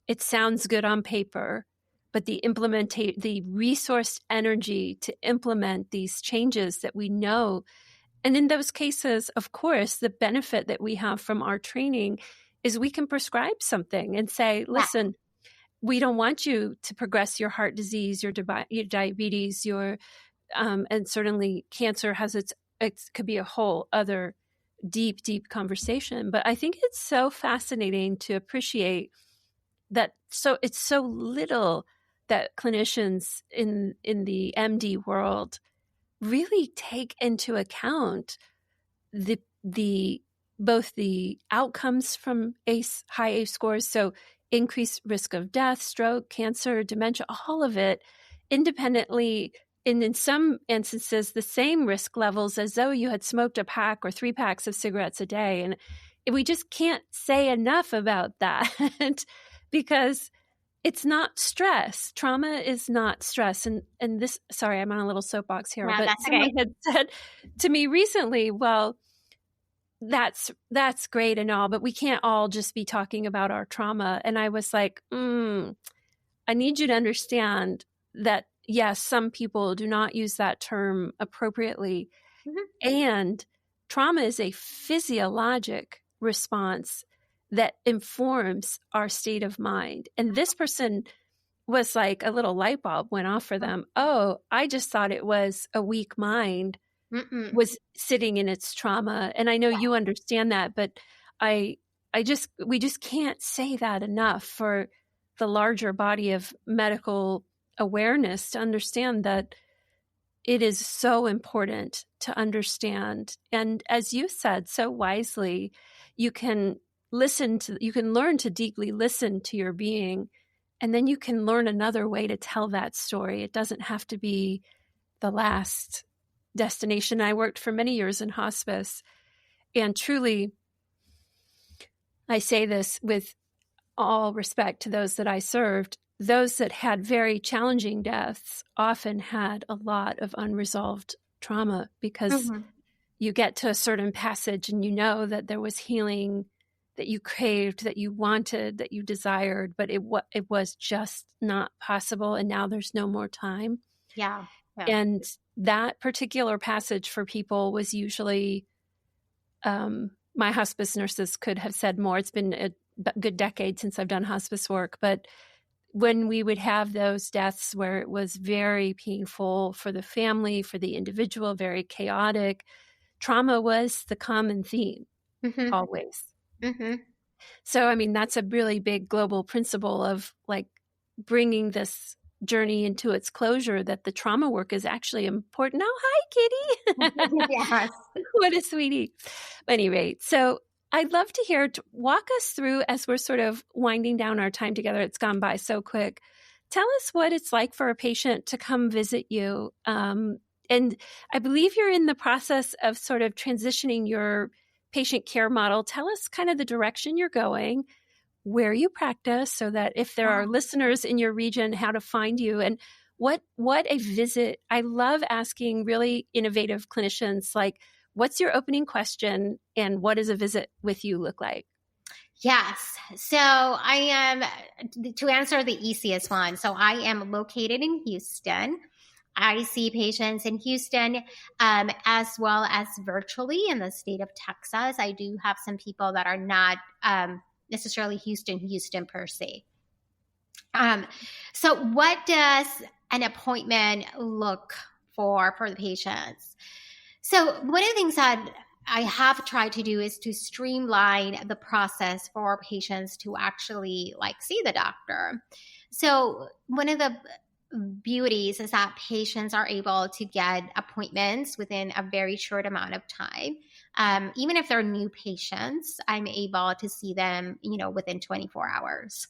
it sounds good on paper, but the resourced energy to implement these changes that we know. And in those cases, of course, the benefit that we have from our training is we can prescribe something and say, listen, we don't want you to progress your heart disease, your diabetes, and certainly cancer has it could be a whole other deep, deep conversation. But I think it's so fascinating to appreciate that. So it's so little that clinicians in the MD world really take into account both the outcomes from high ACE scores, so increased risk of death, stroke, cancer, dementia, all of it independently, and in some instances, the same risk levels as though you had smoked a pack or 3 packs of cigarettes a day. And we just can't say enough about that because it's not stress. Trauma is not stress. And this, sorry, I'm on a little soapbox here, but someone had said to me recently, well, that's great and all, but we can't all just be talking about our trauma. And I was like, I need you to understand that, yes, some people do not use that term appropriately. And trauma is a physiologic response that informs our state of mind. And this person was like a little light bulb went off for them. Oh, I just thought it was a weak mind was sitting in its trauma. And I know you understand that, but we just can't say that enough for the larger body of medical awareness to understand that it is so important to understand. And as you said so wisely, you can learn to deeply listen to your being, and then you can learn another way to tell that story. It doesn't have to be the last destination. I worked for many years in hospice, and truly, I say this with all respect to those that I served, those that had very challenging deaths often had a lot of unresolved trauma, because you get to a certain passage and you know that there was healing that you craved, that you wanted, that you desired, but it was just not possible. And now there's no more time. Yeah. And that particular passage for people was usually, my hospice nurses could have said more. It's been a good decade since I've done hospice work, but when we would have those deaths where it was very painful for the family, for the individual, very chaotic, trauma was the common theme always. So, I mean, that's a really big global principle of like bringing this journey into its closure, that the trauma work is actually important. Oh, hi, Kitty. Yes. What a sweetie. At any rate, so I'd love to hear, walk us through as we're sort of winding down our time together. It's gone by so quick. Tell us what it's like for a patient to come visit you. And I believe you're in the process of sort of transitioning your patient care model. Tell us kind of the direction you're going, where you practice, so that if there are listeners in your region, how to find you, and what a visit. I love asking really innovative clinicians, like, what's your opening question and what does a visit with you look like? Yes. So I am, to answer the easiest one, so I am located in Houston. I see patients in Houston, as well as virtually in the state of Texas. I do have some people that are not necessarily Houston per se. So what does an appointment look for the patients? So one of the things that I have tried to do is to streamline the process for patients to actually see the doctor. So one of the beauties is that patients are able to get appointments within a very short amount of time. Even if they're new patients, I'm able to see them, within 24 hours.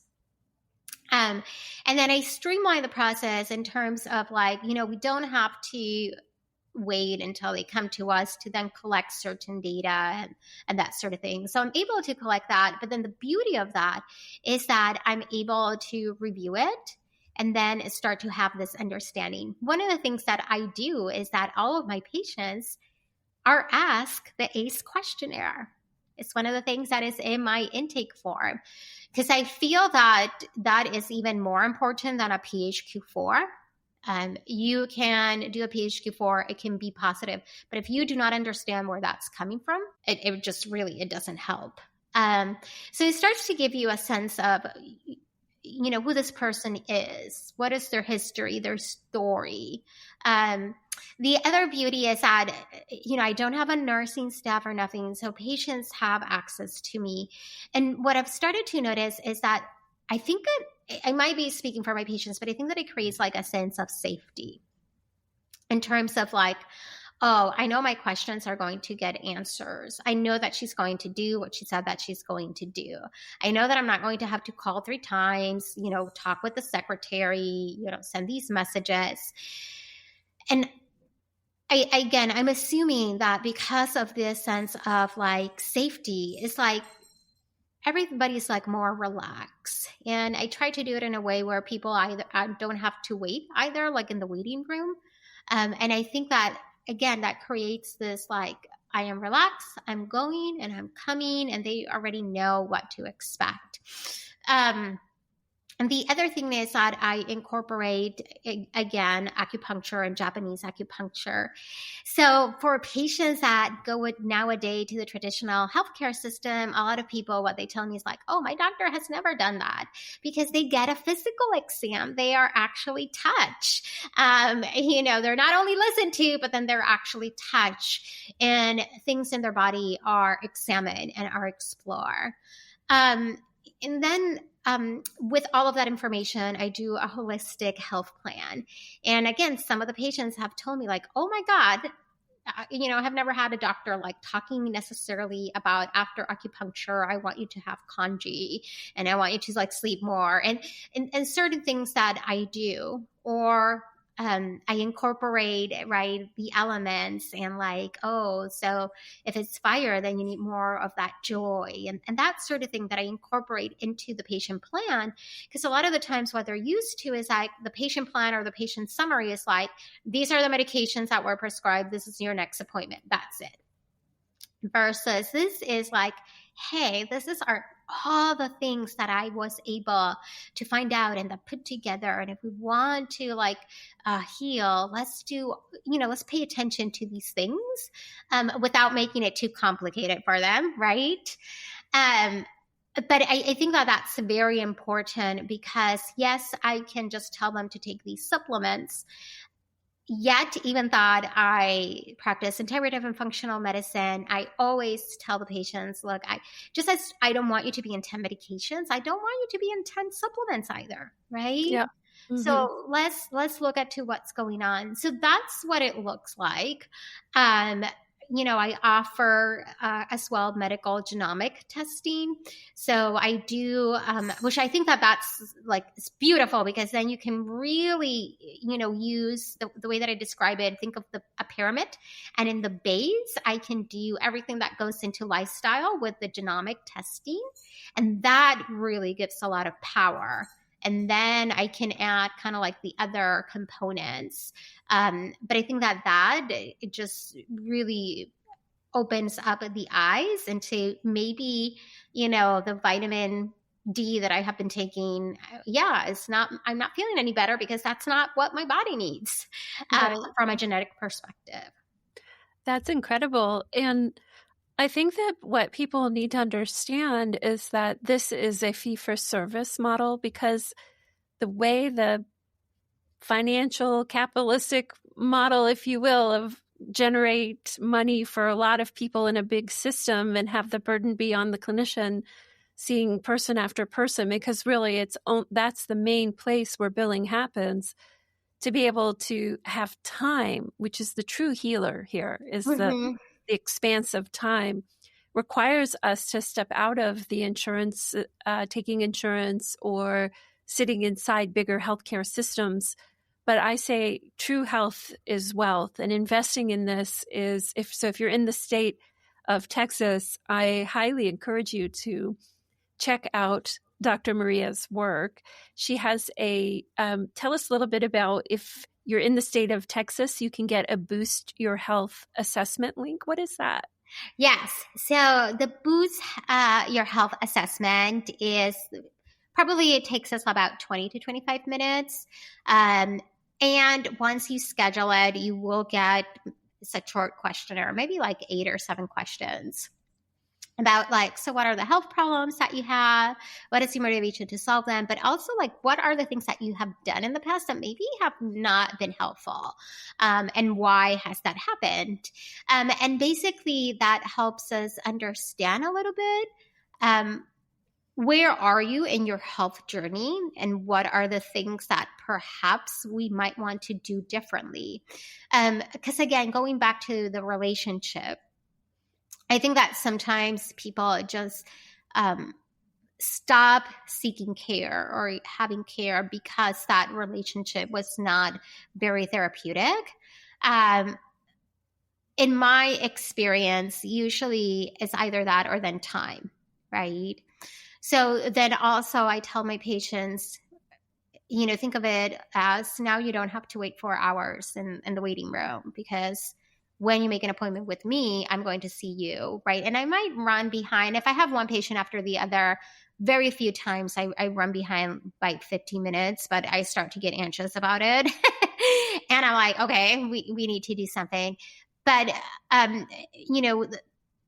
And then I streamline the process in terms of we don't have to wait until they come to us to then collect certain data and that sort of thing. So I'm able to collect that. But then the beauty of that is that I'm able to review it and then start to have this understanding. One of the things that I do is that all of my patients are asked the ACE questionnaire. It's one of the things that is in my intake form, because I feel that that is even more important than a PHQ-4. You can do a PHQ-4, it can be positive, but if you do not understand where that's coming from, it just really, it doesn't help. So it starts to give you a sense of, who this person is, what is their history, their story. The other beauty is that, I don't have a nursing staff or nothing, so patients have access to me. And what I've started to notice is that I think that I might be speaking for my patients, but I think that it creates a sense of safety in terms of oh, I know my questions are going to get answers. I know that she's going to do what she said that she's going to do. I know that I'm not going to have to call 3 times, talk with the secretary, send these messages. And I'm assuming that because of this sense of safety, it's everybody's more relaxed. And I try to do it in a way where people either don't have to wait either, in the waiting room. And I think that, again, that creates this I am relaxed, I'm going and I'm coming, and they already know what to expect. And the other thing is that I incorporate, again, acupuncture and Japanese acupuncture. So for patients that go nowadays to the traditional healthcare system, a lot of people, what they tell me is like, oh, my doctor has never done that, because they get a physical exam. They are actually touched. They're not only listened to, but then they're actually touched, and things in their body are examined and are explored. And then with all of that information, I do a holistic health plan. And again, some of the patients have told me like, oh my God, I have never had a doctor like talking necessarily about after acupuncture, I want you to have kanji and I want you to like sleep more and certain things that I do, or I incorporate, right, the elements and like, oh, so if it's fire, then you need more of that joy and that sort of thing that I incorporate into the patient plan. Because a lot of the times what they're used to is like the patient plan or the patient summary is like, these are the medications that were prescribed. This is your next appointment. That's it. Versus this is like, hey, this is all the things that I was able to find out and to put together. And if we want to like heal, let's pay attention to these things without making it too complicated for them, right? But I think that that's very important, because yes, I can just tell them to take these supplements. Yet, even that I practice integrative and functional medicine, I always tell the patients, look, I don't want you to be on 10 medications. I don't want you to be on 10 supplements either, right? Yeah. Mm-hmm. So let's look at to what's going on. So that's what it looks like. I offer as well medical genomic testing. So I do, which I think that's like, it's beautiful, because then you can really, use the way that I describe it. Think of a pyramid, and in the base, I can do everything that goes into lifestyle with the genomic testing. And that really gives a lot of power. And then I can add kind of like the other components. But I think that it just really opens up the eyes into maybe, the vitamin D that I have been taking. Yeah, I'm not feeling any better because that's not what my body needs from a genetic perspective. That's incredible. And I think that what people need to understand is that this is a fee-for-service model, because the way the financial capitalistic model, if you will, of generate money for a lot of people in a big system and have the burden be on the clinician seeing person after person, because really that's the main place where billing happens. To be able to have time, which is the true healer here, is the expanse of time, requires us to step out of the insurance, taking insurance or sitting inside bigger healthcare systems. But I say true health is wealth, and investing in this is, if you're in the state of Texas, I highly encourage you to check out Dr. Maria's work. She has tell us a little bit about, if you're in the state of Texas, you can get a Boost Your Health assessment link. What is that? Yes. So the Boost Your Health assessment is probably, it takes us about 20 to 25 minutes. And once you schedule it, you will get a short questionnaire, maybe like 8 or 7 questions about like, so what are the health problems that you have? What is your motivation to solve them? But also like, what are the things that you have done in the past that maybe have not been helpful? And why has that happened? And basically that helps us understand a little bit, where are you in your health journey, and what are the things that perhaps we might want to do differently? Because again, going back to the relationship, I think that sometimes people just stop seeking care or having care because that relationship was not very therapeutic. In my experience, usually it's either that or then time, right? So then also I tell my patients, think of it as now you don't have to wait 4 hours in the waiting room, because when you make an appointment with me, I'm going to see you, right? And I might run behind. If I have one patient after the other, very few times I run behind by 15 minutes, but I start to get anxious about it. And I'm like, okay, we need to do something. But,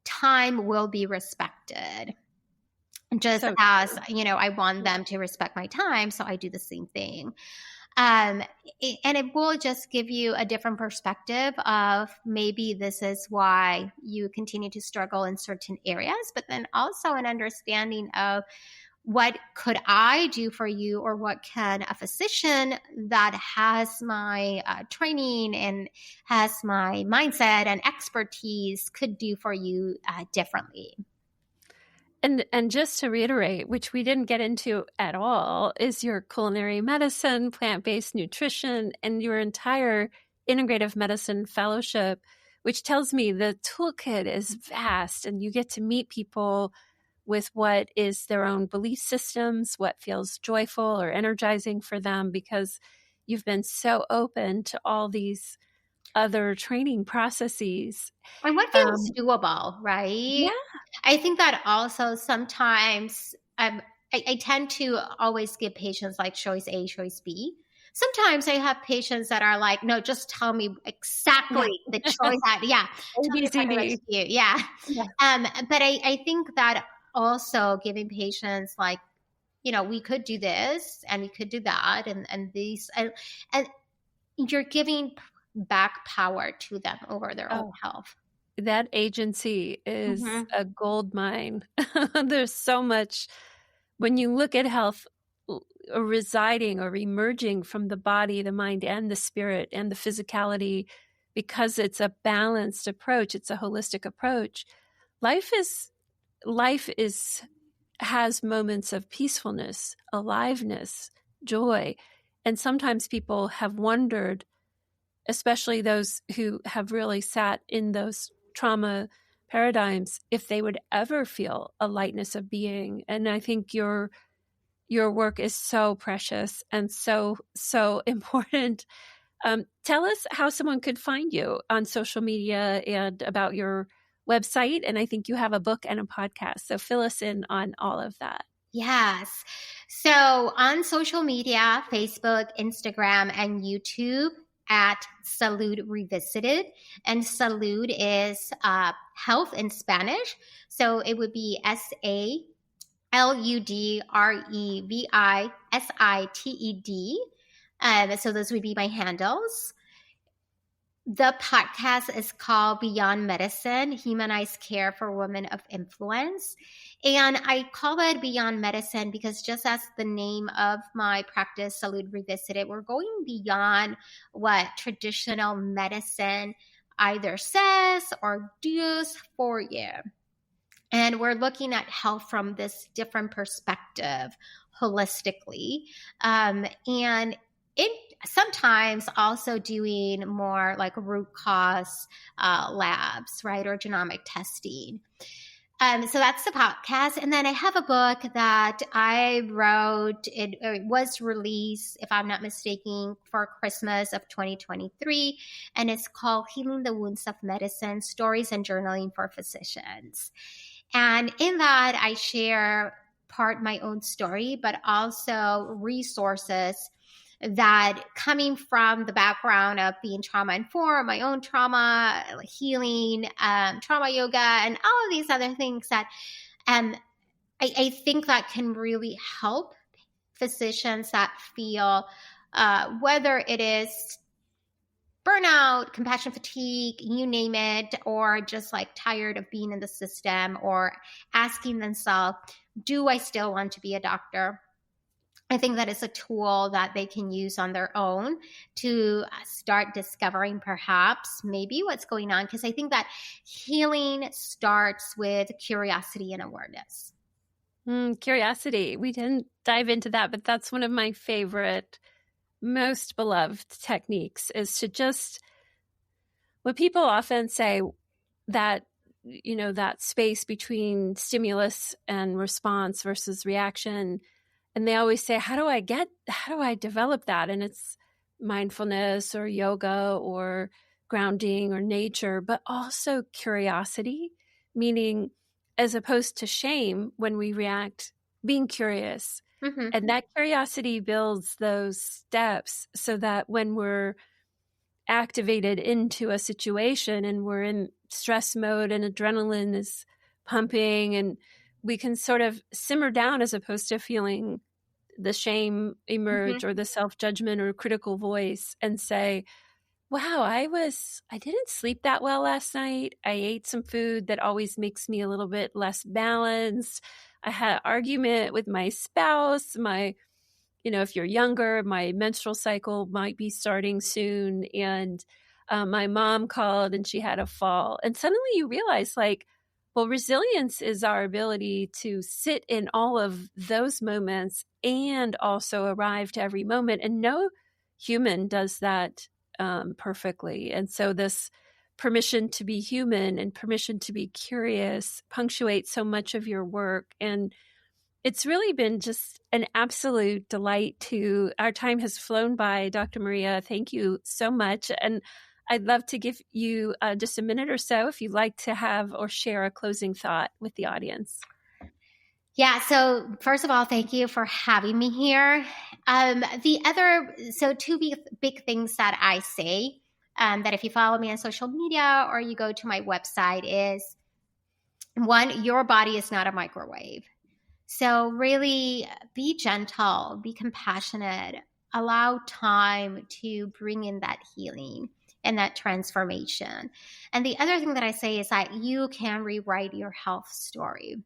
time will be respected. Just So as, I want them to respect my time. So I do the same thing. And it will just give you a different perspective of maybe this is why you continue to struggle in certain areas, but then also an understanding of what could I do for you, or what can a physician that has my training and has my mindset and expertise could do for you differently. And just to reiterate, which we didn't get into at all, is your culinary medicine, plant-based nutrition, and your entire integrative medicine fellowship, which tells me the toolkit is vast and you get to meet people with what is their own belief systems, what feels joyful or energizing for them, because you've been so open to all these other training processes. And what feels doable, right? Yeah. I think that also sometimes I tend to always give patients like choice A, choice B. Sometimes I have patients that are like, no, just tell me exactly the choice. Yeah. ABCD. Yeah. But I think that also giving patients like, we could do this and we could do that. And these, and you're giving back power to them over their own health. That agency is a gold mine. There's so much, when you look at health residing or emerging from the body, the mind, and the spirit, and the physicality, because it's a balanced approach, it's a holistic approach. Life has moments of peacefulness, aliveness, joy. And sometimes people have wondered, especially those who have really sat in those trauma paradigms, if they would ever feel a lightness of being. And I think your work is so precious and so important. Tell us how someone could find you on social media and about your website. And I think you have a book and a podcast. So fill us in on all of that. Yes. So on social media, Facebook, Instagram, and YouTube, at saludRevisited. And salud is health in Spanish. So it would be SALUDREVISITED. So those would be my handles. The podcast is called Beyond Medicine, Humanized Care for Women of Influence. And I call it Beyond Medicine because just as the name of my practice, Salud Revisited, we're going beyond what traditional medicine either says or does for you. And we're looking at health from this different perspective, holistically. And it sometimes also doing more like root cause labs, right, or genomic testing. So that's the podcast. And then I have a book that I wrote. It was released, if I'm not mistaken, for Christmas of 2023. And it's called Healing the Wounds of Medicine, Stories and Journaling for Physicians. And in that, I share part my own story, but also resources that coming from the background of being trauma-informed, my own trauma, healing, trauma yoga, and all of these other things that I think that can really help physicians that feel whether it is burnout, compassion fatigue, you name it, or just like tired of being in the system or asking themselves, do I still want to be a doctor? I think that is a tool that they can use on their own to start discovering perhaps maybe what's going on. Because I think that healing starts with curiosity and awareness. Curiosity. We didn't dive into that, but that's one of my favorite, most beloved techniques, is to just, what people often say, that, you know, that space between stimulus and response versus reaction. And they always say, how do I develop that? And it's mindfulness or yoga or grounding or nature, but also curiosity, meaning as opposed to shame when we react, being curious. Mm-hmm. And that curiosity builds those steps so that when we're activated into a situation and we're in stress mode and adrenaline is pumping, and we can sort of simmer down as opposed to feeling the shame emerge or the self-judgment or critical voice and say, wow, I didn't sleep that well last night. I ate some food that always makes me a little bit less balanced. I had an argument with my spouse. If you're younger, my menstrual cycle might be starting soon. And my mom called and she had a fall. And suddenly you realize resilience is our ability to sit in all of those moments and also arrive to every moment. And no human does that perfectly. And so this permission to be human and permission to be curious punctuates so much of your work. And it's really been just an absolute delight our time has flown by, Dr. Maria. Thank you so much. And I'd love to give you just a minute or so if you'd like to have or share a closing thought with the audience. Yeah. So first of all, thank you for having me here. Two big things that I say, that if you follow me on social media or you go to my website is, one, your body is not a microwave. So really be gentle, be compassionate, allow time to bring in that healing and that transformation. And the other thing that I say is that you can rewrite your health story.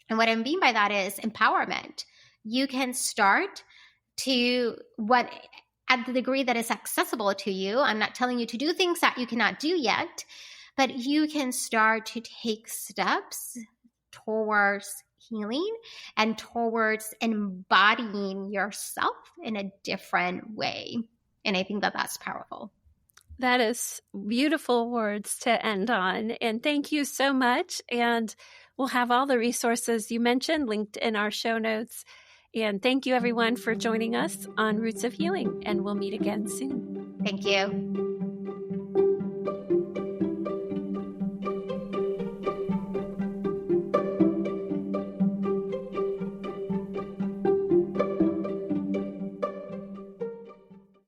And what I mean by that is empowerment. You can start at the degree that is accessible to you. I'm not telling you to do things that you cannot do yet, but you can start to take steps towards healing and towards embodying yourself in a different way. And I think that that's powerful. That is beautiful words to end on. And thank you so much. And we'll have all the resources you mentioned linked in our show notes. And thank you, everyone, for joining us on Roots of Healing. And we'll meet again soon. Thank you.